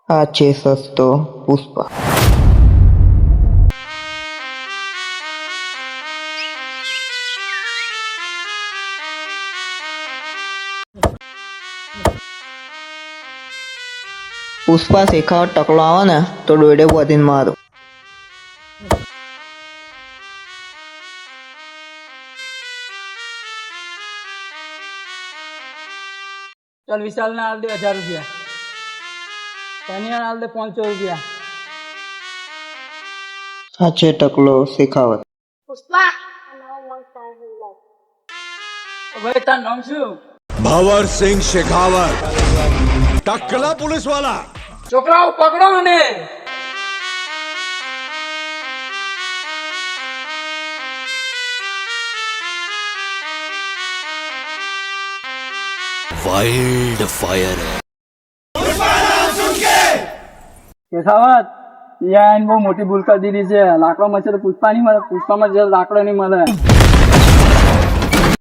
આ છે સસ્તો પુષ્પા. પુષ્પા શેખાવત ટકલો આવે ને તો દોડે વધીને મારો. चल विशाल ने आल दे 1000 रुपया, कन्या आल दे 500 रुपया. આ છે ટકલો શેખાવત. પુષ્પા भाई तार नाम શું? भंवर सिंह शेखावत, टकला पुलिस वाला. છોકરાઓ પકડો મને. वाइल्ड फायर है. શેખાવત યાર બહુ મોટી ભૂલ કરી દીધી છે. લાકડો મળશે તો પુષ્પા નહીં મળે, પુષ્પામાં લાકડો નહીં મળે.